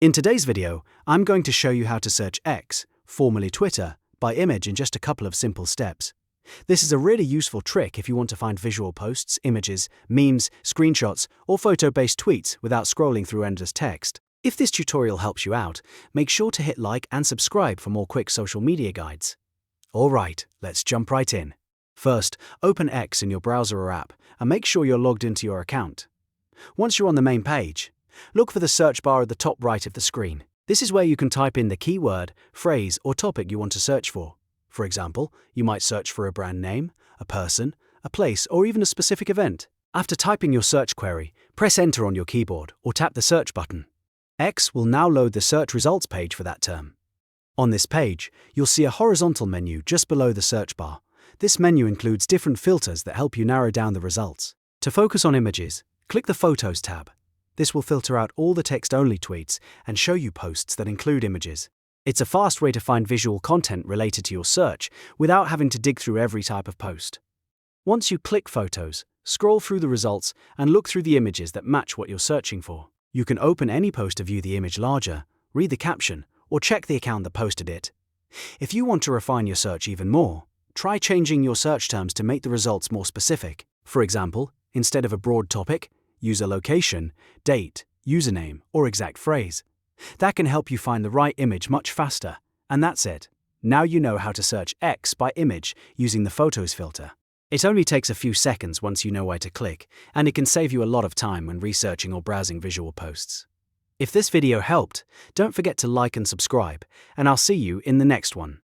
In today's video, I'm going to show you how to search X, formerly Twitter, by image in just a couple of simple steps. This is a really useful trick if you want to find visual posts, images, memes, screenshots, or photo-based tweets without scrolling through endless text. If this tutorial helps you out, make sure to hit like and subscribe for more quick social media guides. Alright, let's jump right in. First, open X in your browser or app and make sure you're logged into your account. Once you're on the main page, look for the search bar at the top right of the screen. This is where you can type in the keyword, phrase, or topic you want to search for. For example, you might search for a brand name, a person, a place, or even a specific event. After typing your search query, press Enter on your keyboard or tap the search button. X will now load the search results page for that term. On this page, you'll see a horizontal menu just below the search bar. This menu includes different filters that help you narrow down the results. To focus on images, click the Photos tab. This will filter out all the text-only tweets and show you posts that include images. It's a fast way to find visual content related to your search without having to dig through every type of post. Once you click Photos, scroll through the results and look through the images that match what you're searching for. You can open any post to view the image larger, read the caption, or check the account that posted it. If you want to refine your search even more, try changing your search terms to make the results more specific. For example, instead of a broad topic, use a location, date, username, or exact phrase. That can help you find the right image much faster. And that's it. Now you know how to search X by image using the Photos filter. It only takes a few seconds once you know where to click, and it can save you a lot of time when researching or browsing visual posts. If this video helped, don't forget to like and subscribe, and I'll see you in the next one.